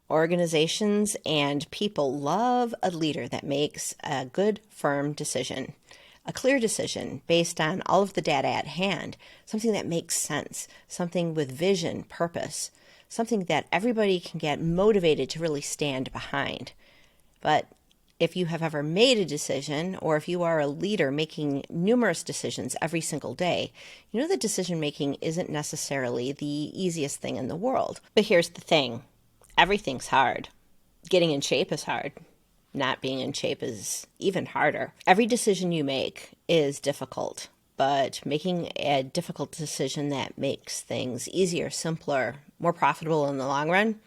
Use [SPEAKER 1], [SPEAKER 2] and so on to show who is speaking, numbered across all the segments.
[SPEAKER 1] Organizations and people love a leader that makes a good, firm decision, a clear decision based on all of the data at hand, something that makes sense, something with vision, purpose, something that everybody can get motivated to really stand behind. But if you have ever made a decision, or if you are a leader making numerous decisions every single day, you know that decision making isn't necessarily the easiest thing in the world. But here's the thing. Everything's hard. Getting in shape is hard. Not being in shape is even harder. Every decision you make is difficult, but making a difficult decision that makes things easier, simpler, more profitable in the long run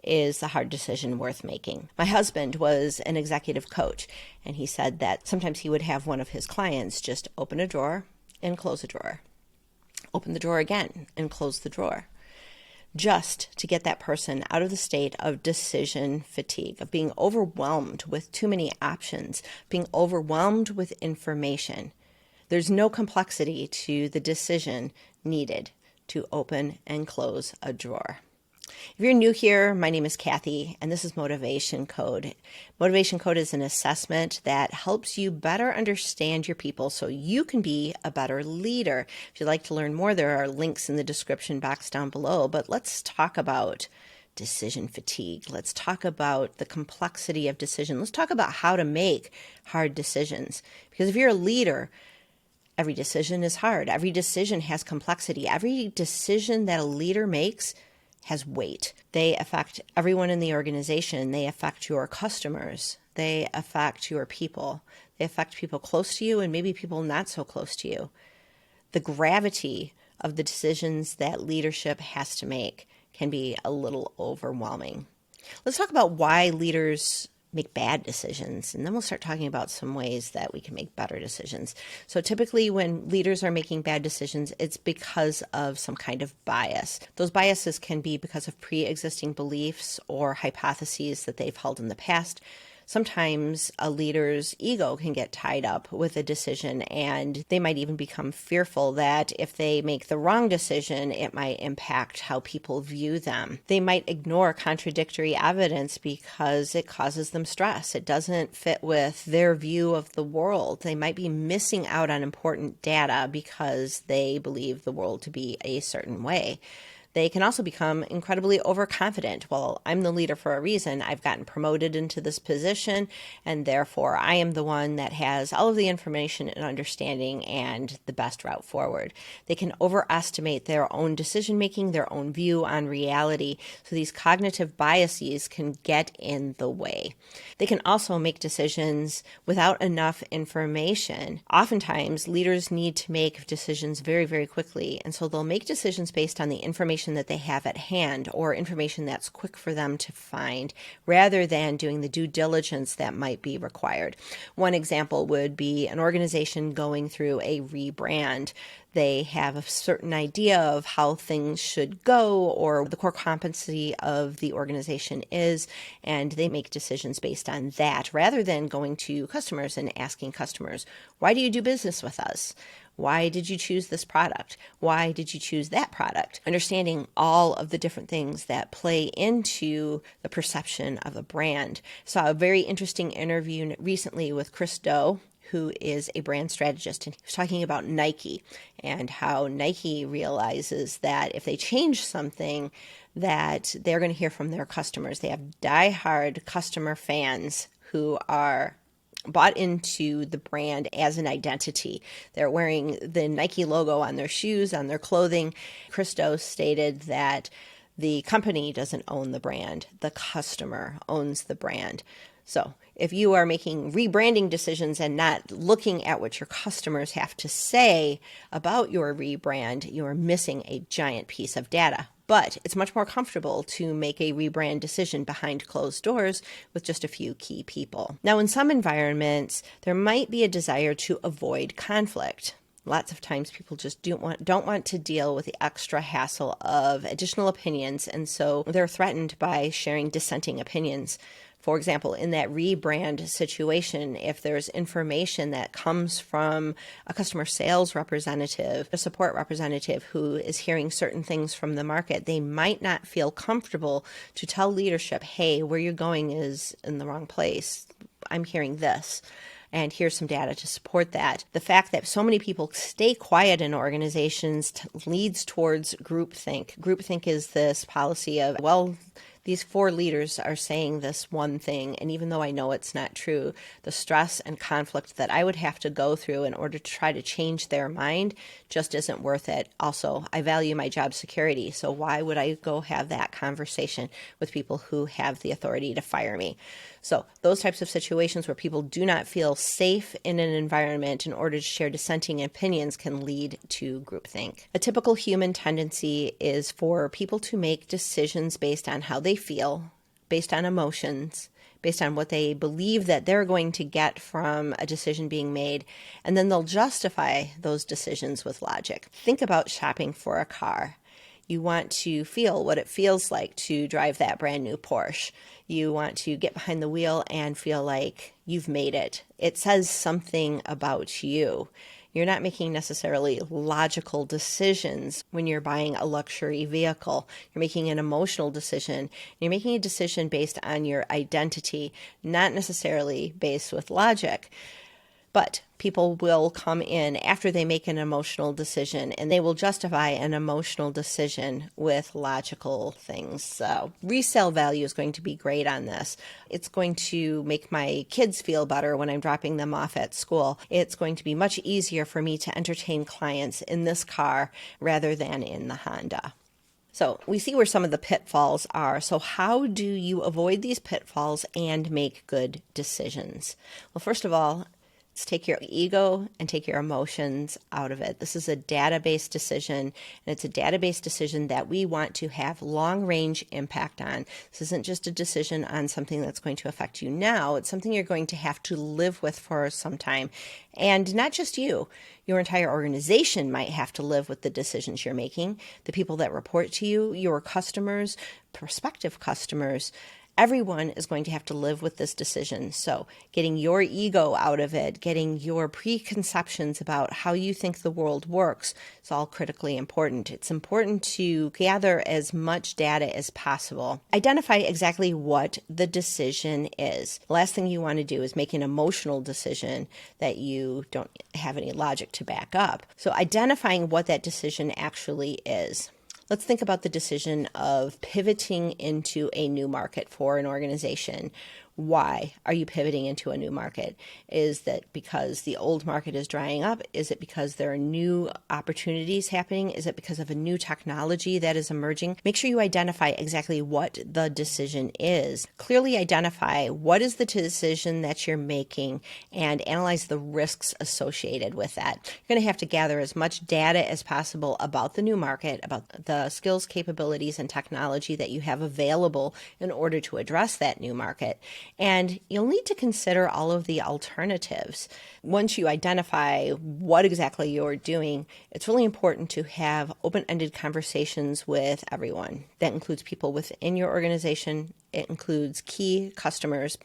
[SPEAKER 1] is the hard decision worth making. My husband was an executive coach, and he said that sometimes he would have one of his clients just open a drawer and close a drawer. Open the drawer again and close the drawer, just to get that person out of the state of decision fatigue, of being overwhelmed with too many options, being overwhelmed with information. There's no complexity to the decision needed to open and close a drawer. If you're new here, my name is Kathy, and this is Motivation Code. Motivation Code is an assessment that helps you better understand your people so you can be a better leader. If you'd like to learn more, there are links in the description box down below. But let's talk about decision fatigue. Let's talk about the complexity of decision. Let's talk about how to make hard decisions. Because if you're a leader, every decision is hard. Every decision has complexity. Every decision that a leader makes has weight. They affect everyone in the organization. They affect your customers. They affect your people. They affect people close to you and maybe people not so close to you. The gravity of the decisions that leadership has to make can be a little overwhelming. Let's talk about why leaders make bad decisions, and then we'll start talking about some ways that we can make better decisions. So typically when leaders are making bad decisions, it's because of some kind of bias. Those biases can be because of pre-existing beliefs or hypotheses that they've held in the past. Sometimes a leader's ego can get tied up with a decision, and they might even become fearful that if they make the wrong decision, it might impact how people view them. They might ignore contradictory evidence because it causes them stress. It doesn't fit with their view of the world. They might be missing out on important data because they believe the world to be a certain way. They can also become incredibly overconfident. Well, I'm the leader for a reason. I've gotten promoted into this position, and therefore I am the one that has all of the information and understanding and the best route forward. They can overestimate their own decision-making, their own view on reality. So these cognitive biases can get in the way. They can also make decisions without enough information. Oftentimes, leaders need to make decisions very, very quickly, and so they'll make decisions based on the information that they have at hand or information that's quick for them to find rather than doing the due diligence that might be required. One example would be an organization going through a rebrand. They have a certain idea of how things should go or what the core competency of the organization is, and they make decisions based on that rather than going to customers and asking customers, why do you do business with us? Why did you choose this product? Why did you choose that product? Understanding all of the different things that play into the perception of a brand. Saw a very interesting interview recently with Chris Do, who is a brand strategist, and he was talking about Nike and how Nike realizes that if they change something, that they're going to hear from their customers. They have diehard customer fans who are bought into the brand as an identity. They're wearing the Nike logo on their shoes, on their clothing. Christo stated that the company doesn't own the brand. The customer owns the brand. So if you are making rebranding decisions and not looking at what your customers have to say about your rebrand, you are missing a giant piece of data. But it's much more comfortable to make a rebrand decision behind closed doors with just a few key people. Now, in some environments, there might be a desire to avoid conflict. Lots of times people just don't want to deal with the extra hassle of additional opinions, and so they're threatened by sharing dissenting opinions. For example, in that rebrand situation, if there's information that comes from a customer sales representative, a support representative who is hearing certain things from the market, they might not feel comfortable to tell leadership, hey, where you're going is in the wrong place. I'm hearing this. And here's some data to support that. The fact that so many people stay quiet in organizations leads towards groupthink. Groupthink is this policy of, well, these 4 leaders are saying this one thing, and even though I know it's not true, the stress and conflict that I would have to go through in order to try to change their mind just isn't worth it. Also, I value my job security, so why would I go have that conversation with people who have the authority to fire me? So those types of situations where people do not feel safe in an environment in order to share dissenting opinions can lead to groupthink. A typical human tendency is for people to make decisions based on how they feel, based on emotions, based on what they believe that they're going to get from a decision being made, and then they'll justify those decisions with logic. Think about shopping for a car. You want to feel what it feels like to drive that brand new Porsche. You want to get behind the wheel and feel like you've made it. It says something about you. You're not making necessarily logical decisions when you're buying a luxury vehicle. You're making an emotional decision. You're making a decision based on your identity, not necessarily based with logic. But people will come in after they make an emotional decision, and they will justify an emotional decision with logical things. So resale value is going to be great on this. It's going to make my kids feel better when I'm dropping them off at school. It's going to be much easier for me to entertain clients in this car rather than in the Honda. So we see where some of the pitfalls are. So how do you avoid these pitfalls and make good decisions? Well, first of all, let's take your ego and take your emotions out of it. This is a data-based decision, and it's a data-based decision that we want to have long-range impact on. This isn't just a decision on something that's going to affect you now. It's something you're going to have to live with for some time. And not just you. Your entire organization might have to live with the decisions you're making. The people that report to you, your customers, prospective customers, everyone is going to have to live with this decision. So getting your ego out of it, getting your preconceptions about how you think the world works is all critically important. It's important to gather as much data as possible. Identify exactly what the decision is. The last thing you want to do is make an emotional decision that you don't have any logic to back up. So identifying what that decision actually is. Let's think about the decision of pivoting into a new market for an organization. Why are you pivoting into a new market? Is that because the old market is drying up? Is it because there are new opportunities happening? Is it because of a new technology that is emerging? Make sure you identify exactly what the decision is. Clearly identify what is the decision that you're making and analyze the risks associated with that. You're going to have to gather as much data as possible about the new market, about the skills, capabilities, and technology that you have available in order to address that new market. And you'll need to consider all of the alternatives. Once you identify what exactly you're doing, it's really important to have open-ended conversations with everyone. That includes people within your organization. It includes key customers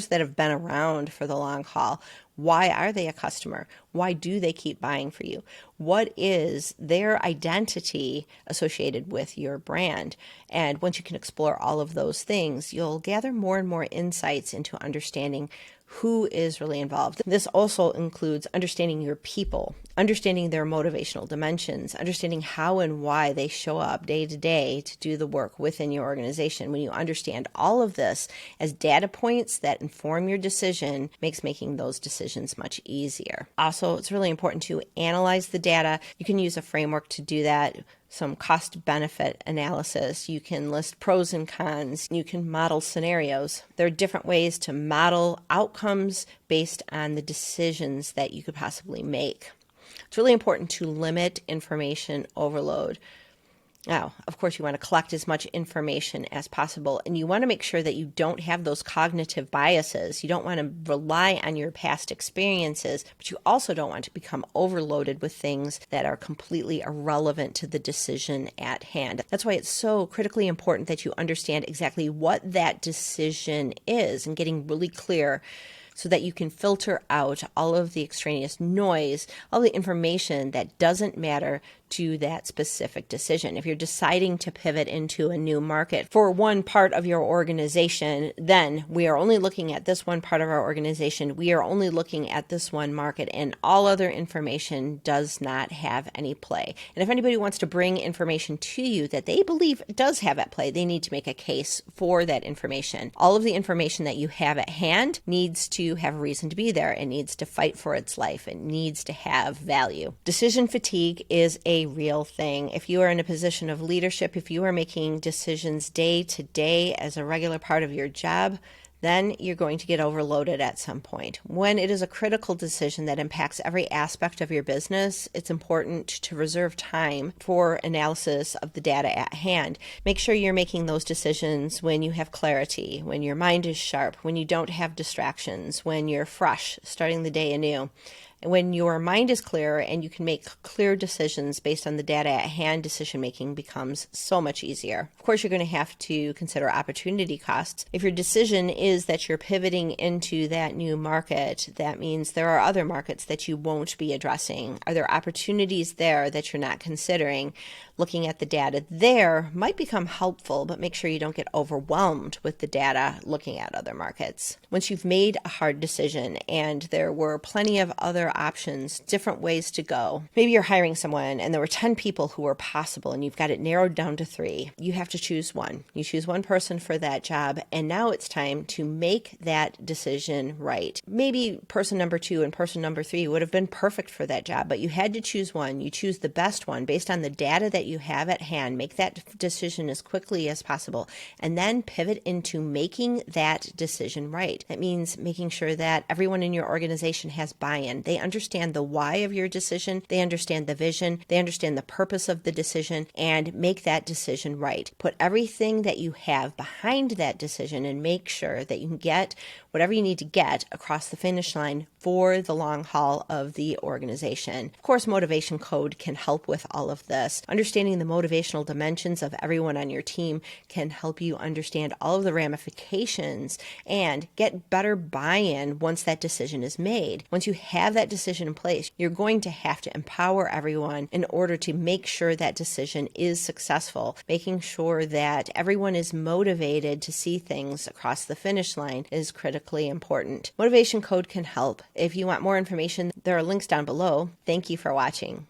[SPEAKER 1] that have been around for the long haul. Why are they a customer? Why do they keep buying for you? What is their identity associated with your brand? And once you can explore all of those things, you'll gather more and more insights into understanding who is really involved. This also includes understanding your people, understanding their motivational dimensions, understanding how and why they show up day to day to do the work within your organization. When you understand all of this as data points that inform your decision, makes making those decisions much easier. Also, it's really important to analyze the data. You can use a framework to do that. Some cost-benefit analysis. You can list pros and cons. You can model scenarios. There are different ways to model outcomes based on the decisions that you could possibly make. It's really important to limit information overload. Now, of course, you want to collect as much information as possible, and you want to make sure that you don't have those cognitive biases. You don't want to rely on your past experiences, but you also don't want to become overloaded with things that are completely irrelevant to the decision at hand. That's why it's so critically important that you understand exactly what that decision is and getting really clear so that you can filter out all of the extraneous noise, all the information that doesn't matter to that specific decision. If you're deciding to pivot into a new market for one part of your organization, then we are only looking at this one part of our organization. We are only looking at this one market, and all other information does not have any play. And if anybody wants to bring information to you that they believe does have at play, they need to make a case for that information. All of the information that you have at hand needs to have a reason to be there. It needs to fight for its life. It needs to have value. Decision fatigue is a real thing. If you are in a position of leadership, if you are making decisions day to day as a regular part of your job, then you're going to get overloaded at some point. When it is a critical decision that impacts every aspect of your business, it's important to reserve time for analysis of the data at hand. Make sure you're making those decisions when you have clarity, when your mind is sharp, when you don't have distractions, when you're fresh, starting the day anew. When your mind is clear and you can make clear decisions based on the data at hand, decision making becomes so much easier. Of course, you're going to have to consider opportunity costs. If your decision is that you're pivoting into that new market, that means there are other markets that you won't be addressing. Are there opportunities there that you're not considering? Looking at the data there might become helpful, but make sure you don't get overwhelmed with the data looking at other markets. Once you've made a hard decision and there were plenty of other options, different ways to go. Maybe you're hiring someone and there were 10 people who were possible and you've got it narrowed down to 3. You have to choose one. You choose one person for that job, and now it's time to make that decision right. Maybe person number 2 and person number 3 would have been perfect for that job, but you had to choose one. You choose the best one based on the data that you have at hand. Make that decision as quickly as possible, and then pivot into making that decision right. That means making sure that everyone in your organization has buy-in. They understand the why of your decision, they understand the vision, they understand the purpose of the decision, and make that decision right. Put everything that you have behind that decision and make sure that you can get whatever you need to get across the finish line for the long haul of the organization. Of course, Motivation Code can help with all of this. Understanding the motivational dimensions of everyone on your team can help you understand all of the ramifications and get better buy-in once that decision is made. Once you have that decision in place, you're going to have to empower everyone in order to make sure that decision is successful. Making sure that everyone is motivated to see things across the finish line is critically important. Motivation Code can help. If you want more information, there are links down below. Thank you for watching.